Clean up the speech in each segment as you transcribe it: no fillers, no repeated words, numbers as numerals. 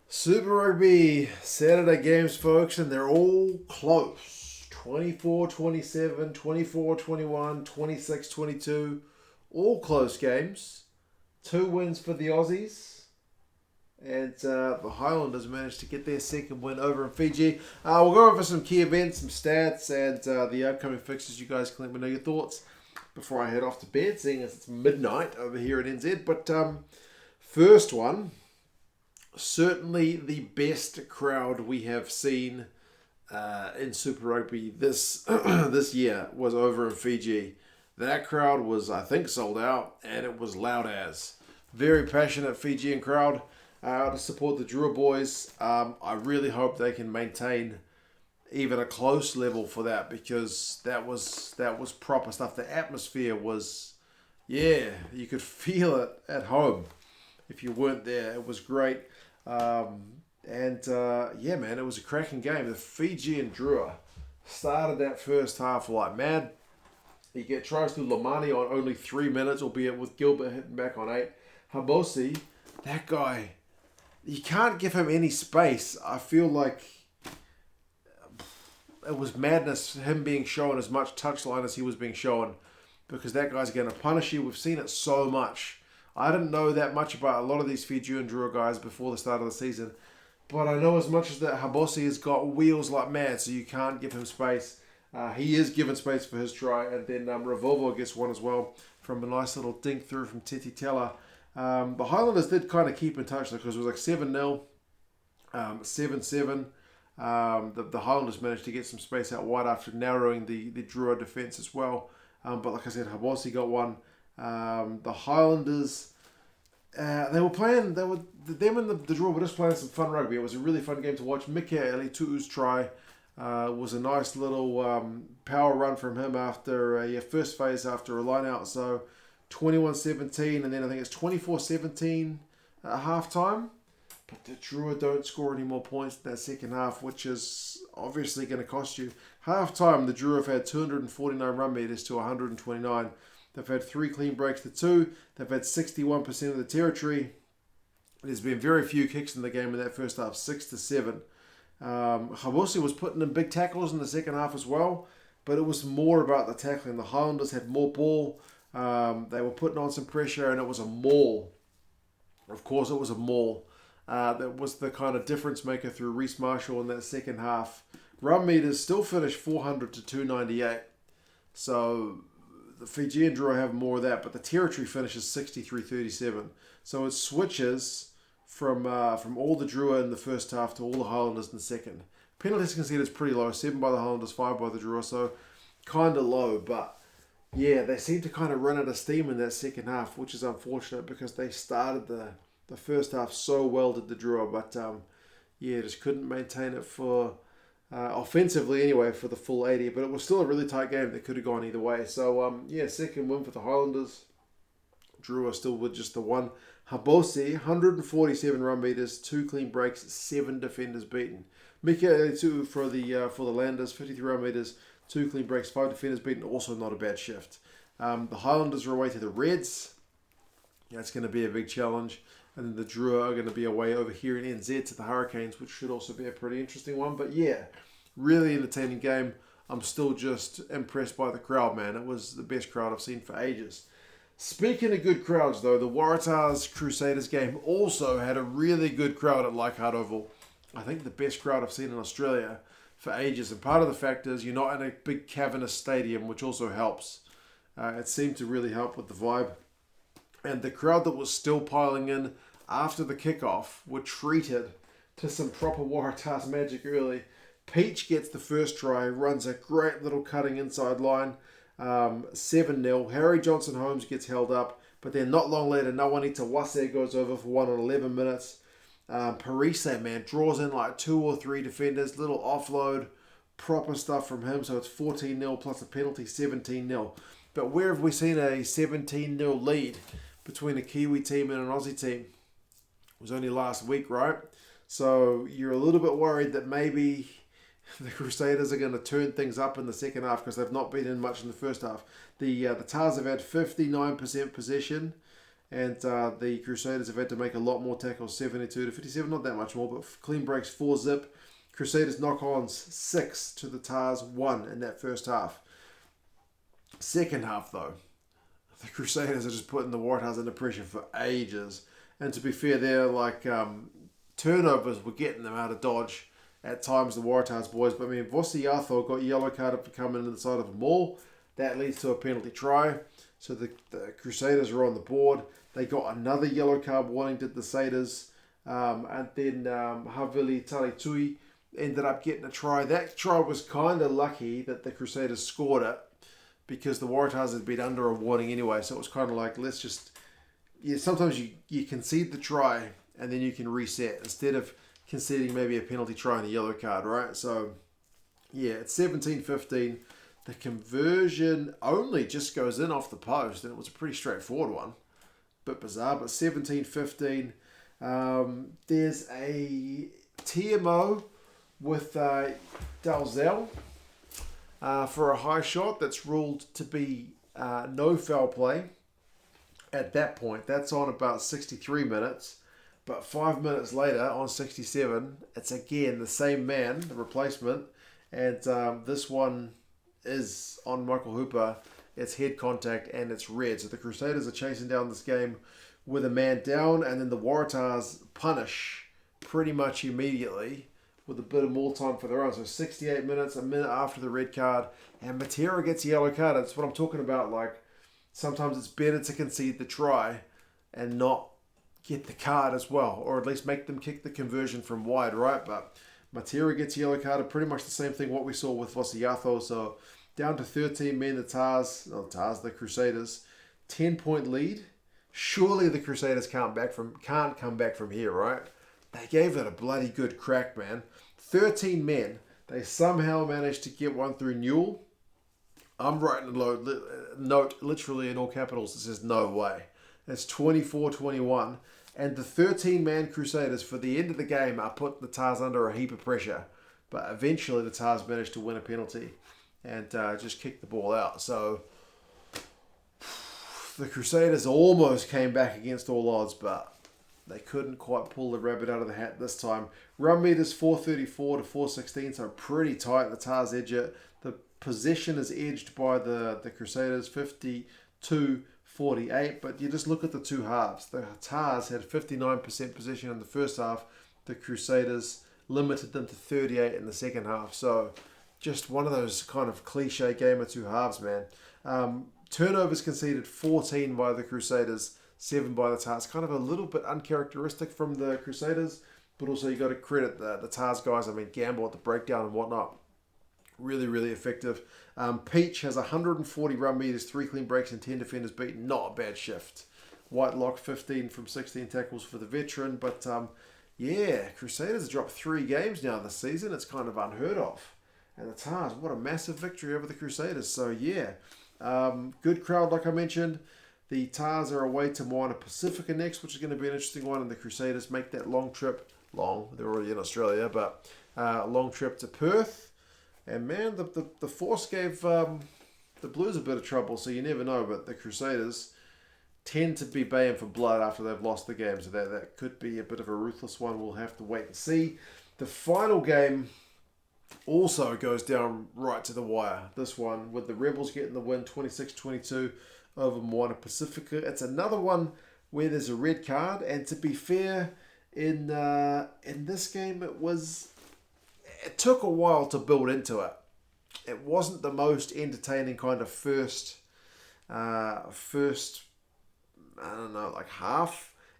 Super Rugby Saturday games, folks, and they're all close. 24-27, 24-21, 26-22. All close games. 2 wins for the Aussies. And the Highlanders managed to get their second win over in Fiji. We'll go over some key events, some stats, and the upcoming fixtures. You guys can let me know your thoughts before I head off to bed, seeing as it's midnight over here at NZ. But first one, certainly the best crowd we have seen in Super Rugby this this year was over in Fiji. That crowd was, I think, sold out, and it was loud as. Very passionate Fijian crowd to support the Drua boys. I really hope they can maintain even a close level for that, because that was proper stuff. The atmosphere was, yeah, you could feel it at home if you weren't there. It was great. Yeah, man, it was a cracking game. The Fijian Drua started that first half like mad. You get tries to Lamani on only 3 minutes, albeit with Gilbert hitting back on 8. Habosi, that guy, you can't give him any space. I feel like it was madness, him being shown as much touchline as he was being shown, because that guy's going to punish you. We've seen it so much. I didn't know that much about a lot of these Fijian Drua guys before the start of the season, but I know as much as that Habosi has got wheels like mad, so you can't give him space. He is given space for his try, and then REBvMOA gets one as well from a nice little dink through from Titi Tela. The Highlanders did kind of keep in touch, because it was like 7-0, 7-7. The Highlanders managed to get some space out wide after narrowing the Drua defence as well. But like I said, Habosi got one. The Highlanders, them and the Drua were just playing some fun rugby. It was a really fun game to watch. Mika Elitu'u's try was a nice little power run from him after a first phase after a line out. So 21-17, and then I think it's 24-17 at half time. But the Drua don't score any more points in that second half, which is obviously going to cost you. Half time, the Drua have had 249 run meters to 129. They've had 3 clean breaks to 2. They've had 61% of the territory. There's been very few kicks in the game in that first half, 6-7. Habosi was putting in big tackles in the second half as well, but it was more about the tackling. The Highlanders had more ball. They were putting on some pressure, and it was a maul. Of course, it was a maul. That was the kind of difference maker through Reece Marshall in that second half. Run meters still finished 400 to 298. So the Fijian Drua have more of that, but the territory finishes 63-37. So it switches from all the Drua in the first half to all the Highlanders in the second. Penalties conceded is pretty low, 7 by the Highlanders, 5 by the Drua, so kind of low. But yeah, they seem to kind of run out of steam in that second half, which is unfortunate, because they started the first half so well, did the Drua, but yeah, just couldn't maintain it for offensively anyway for the full 80. But it was still a really tight game that could have gone either way. So yeah, second win for the Highlanders. Drua still with just the one. Habosi, 147 run meters, 2 clean breaks, 7 defenders beaten. Mika Elitu for the Landers, 53 run meters, 2 clean breaks, 5 defenders beaten. Also not a bad shift. The Highlanders are away to the Reds. That's going to be a big challenge. And then the Drua are going to be away over here in NZ to the Hurricanes, which should also be a pretty interesting one. But yeah, really entertaining game. I'm still just impressed by the crowd, man. It was the best crowd I've seen for ages. Speaking of good crowds, though, the Waratahs Crusaders game also had a really good crowd at Leichhardt Oval. I think the best crowd I've seen in Australia for ages. And part of the fact is you're not in a big cavernous stadium, which also helps. It seemed to really help with the vibe. And the crowd that was still piling in after the kickoff were treated to some proper Waratahs magic early. Peach gets the first try, runs a great little cutting inside line. 7-0. Harry Johnson-Holmes gets held up, but then not long later, Nawani Tawase goes over for 1 on 11 minutes. Parise, man, draws in like 2 or 3 defenders, little offload, proper stuff from him, so it's 14-0 plus a penalty, 17-0. But where have we seen a 17-0 lead between a Kiwi team and an Aussie team? It was only last week, right? So you're a little bit worried that maybe the Crusaders are going to turn things up in the second half, because they've not been in much in the first half. The Tars have had 59% possession and the Crusaders have had to make a lot more tackles, 72 to 57, not that much more, but clean breaks 4-zip. Crusaders knock-ons 6 to the Tars 1 in that first half. Second half though, the Crusaders are just putting the Waratahs under pressure for ages. And to be fair, they're like turnovers were getting them out of dodge at times, the Waratahs boys. But I mean, Vosiatho got yellow carded for coming into the side of a maul. That leads to a penalty try. So the Crusaders are on the board. They got another yellow card warning, did the Satyrs. And then Havili Talitui ended up getting a try. That try was kind of lucky that the Crusaders scored it, because the Waratahs had been under a warning anyway. So it was kind of like, let's just... Yeah, sometimes you concede the try and then you can reset instead of conceding maybe a penalty try and a yellow card, right? So, yeah, it's 17-15. The conversion only just goes in off the post, and it was a pretty straightforward one. Bit bizarre, but 17-15. There's a TMO with Dalzell for a high shot that's ruled to be no foul play. At that point, that's on about 63 minutes. But 5 minutes later, on 67, it's again the same man, the replacement. And this one is on Michael Hooper. It's head contact and it's red. So the Crusaders are chasing down this game with a man down. And then the Waratahs punish pretty much immediately with a bit of more time for their own. So 68 minutes, a minute after the red card. And Matera gets a yellow card. That's what I'm talking about. Like, sometimes it's better to concede the try and not get the card as well, or at least make them kick the conversion from wide, right? But Matera gets yellow carded, pretty much the same thing what we saw with Vosiatho. So down to 13 men, the Crusaders, 10-point lead. Surely the Crusaders can't come back from here, right? They gave it a bloody good crack, man. 13 men. They somehow managed to get one through Newell. I'm writing a note literally in all capitals that says no way. It's 24-21. And the 13-man Crusaders for the end of the game are putting the Tars under a heap of pressure. But eventually the Tars managed to win a penalty and just kick the ball out. So the Crusaders almost came back against all odds, but they couldn't quite pull the rabbit out of the hat this time. Run meters 434 to 416, so pretty tight. The Tars edge it. The possession is edged by the Crusaders 52-48, but you just look at the two halves. The Tars had 59% possession in the first half. The Crusaders limited them to 38 in the second half. So just one of those kind of cliche game of two halves, man. Turnovers conceded 14 by the Crusaders, 7 by the Tars. Kind of a little bit uncharacteristic from the Crusaders, but also you got to credit the Tars guys. I mean, Gamble at the breakdown and whatnot. Really, really effective. Peach has 140 run meters, 3 clean breaks, and 10 defenders beaten. Not a bad shift. Whitelock 15 from 16 tackles for the veteran. But yeah, Crusaders have dropped 3 games now this season. It's kind of unheard of. And the Tars, what a massive victory over the Crusaders. So yeah, good crowd like I mentioned. The Tars are away to Moana, Pasifika next, which is going to be an interesting one. And the Crusaders make that long trip. They're already in Australia, but a long trip to Perth. And man, the Force gave the Blues a bit of trouble, so you never know. But the Crusaders tend to be baying for blood after they've lost the game, so that could be a bit of a ruthless one. We'll have to wait and see. The final game also goes down right to the wire. This one, with the Rebels getting the win 26-22 over Moana Pasifika. It's another one where there's a red card, and to be fair, in this game it took a while to build into it. It wasn't the most entertaining kind of first half.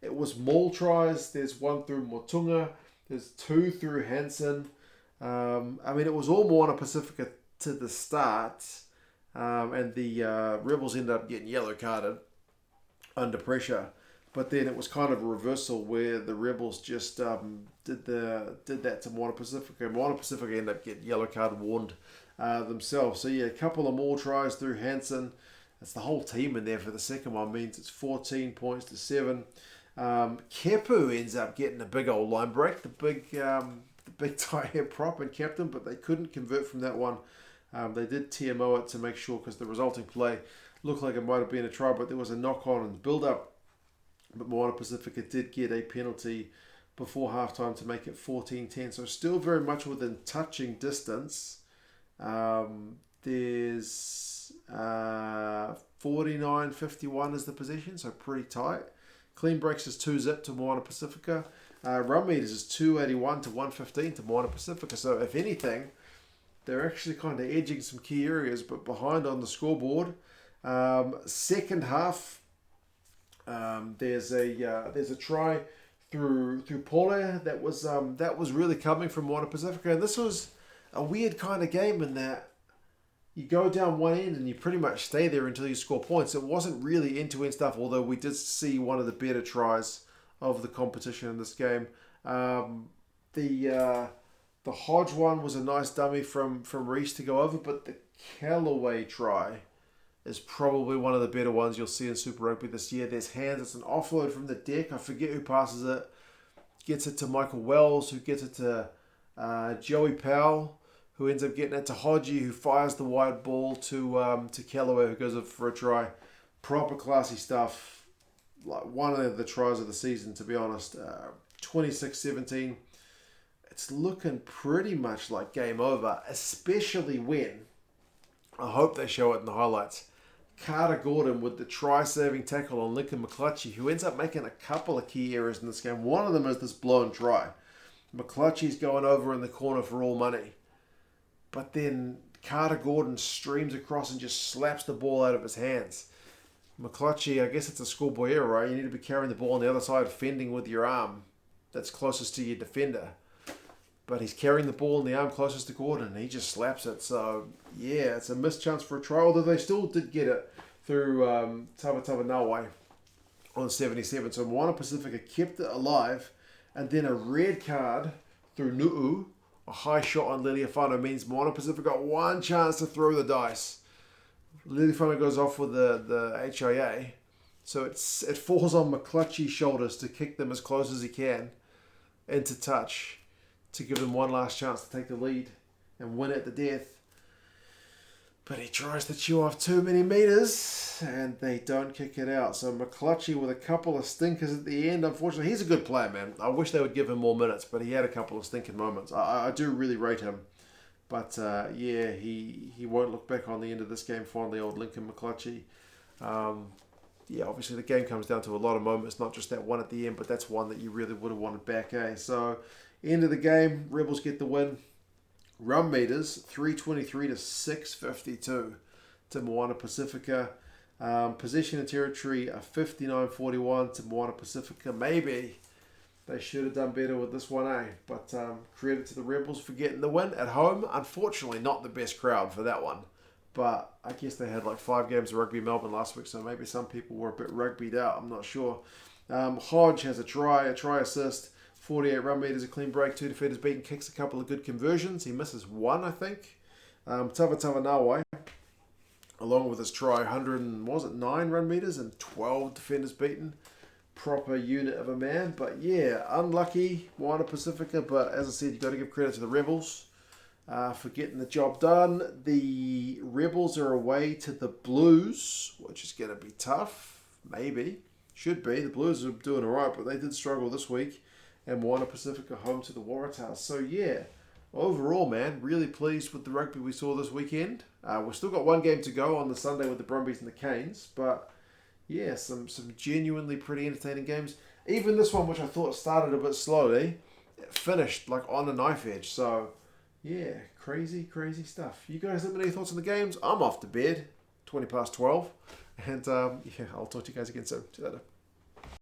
It was maul tries. There's one through Motunga. There's 2 through Hansen. It was all Moana Pasifika to the start. And the Rebels ended up getting yellow carded under pressure. But then it was kind of a reversal where the Rebels just did that to Moana Pasifika. Moana Pasifika ended up getting yellow card warned themselves. So yeah, a couple of more tries through Hansen. That's the whole team in there for the second one. Means it's 14 points to 7. Kepu ends up getting a big old line break. The big tie head prop and captain, but they couldn't convert from that one. They did TMO it to make sure because the resulting play looked like it might have been a try, but there was a knock on and build up. But Moana Pasifika did get a penalty before halftime to make it 14-10. So still very much within touching distance. There's 49-51 is the possession, so pretty tight. Clean breaks is 2-zip to Moana Pasifika. Run meters is 281 to 115 to Moana Pasifika. So if anything, they're actually kind of edging some key areas, but behind on the scoreboard. Second half, there's a try through Pole that was really coming from Moana Pasifika, and this was a weird kind of game in that you go down one end and you pretty much stay there until you score points. It wasn't really end-to-end stuff, although we did see one of the better tries of the competition in this game. The Hodge one was a nice dummy from Reese to go over, but the Callaway try is probably one of the better ones you'll see in Super Rugby this year. There's hands. It's an offload from the deck. I forget who passes it. Gets it to Michael Wells, who gets it to Joey Powell, who ends up getting it to Hodgie, who fires the wide ball to Callaway, who goes up for a try. Proper classy stuff. Like one of the tries of the season, to be honest. 26-17. It's looking pretty much like game over, especially when, I hope they show it in the highlights, Carter Gordon with the try-saving tackle on Lincoln McClutchie, who ends up making a couple of key errors in this game. One of them is this blown try. McClutchie's going over in the corner for all money. But then Carter Gordon streams across and just slaps the ball out of his hands. McClutchie, I guess it's a schoolboy error, right? You need to be carrying the ball on the other side, fending with your arm that's closest to your defender. But he's carrying the ball in the arm closest to Gordon, and he just slaps it. So, yeah, it's a missed chance for a try, although they still did get it through Tamatava Nawai on 77. So Moana Pasifika kept it alive, and then a red card through Nu'u, a high shot on Liliafano, means Moana Pasifika got one chance to throw the dice. Liliafano goes off with the HIA, so it falls on McClutchie's shoulders to kick them as close as he can into touch, to give them one last chance to take the lead and win at the death. But he tries to chew off too many meters, and they don't kick it out. So McClutchie with a couple of stinkers at the end. Unfortunately, he's a good player, man. I wish they would give him more minutes, but he had a couple of stinking moments. I do really rate him. But, yeah, he won't look back on the end of this game fondly, old Lincoln McClutchie. Yeah, obviously the game comes down to a lot of moments, not just that one at the end, but that's one that you really would have wanted back, eh? So, end of the game, Rebels get the win. Run meters, 323 to 652 to Moana Pasifika. Possession and territory, a 59-41 to Moana Pasifika. Maybe they should have done better with this one, eh? But credit to the Rebels for getting the win at home. Unfortunately, not the best crowd for that one. But I guess they had like 5 games of rugby in Melbourne last week, so maybe some people were a bit rugbyed out. I'm not sure. Hodge has a try assist. 48 run meters, a clean break, 2 defenders beaten, kicks a couple of good conversions. He misses one, I think. Tamatava Nawai, along with his try, 109 run meters and 12 defenders beaten. Proper unit of a man. But yeah, unlucky, Moana Pasifika. But as I said, you've got to give credit to the Rebels for getting the job done. The Rebels are away to the Blues, which is going to be tough. Maybe. Should be. The Blues are doing all right, but they did struggle this week. And Moana Pasifika home to the Waratahs. So yeah, overall, man, really pleased with the rugby we saw this weekend. We've still got one game to go on the Sunday with the Brumbies and the Canes, but yeah, some genuinely pretty entertaining games. Even this one, which I thought started a bit slowly, it finished like on a knife edge. So yeah, crazy stuff. You guys have any thoughts on the games? I'm off to bed, 12:20, and yeah, I'll talk to you guys again soon. See you later.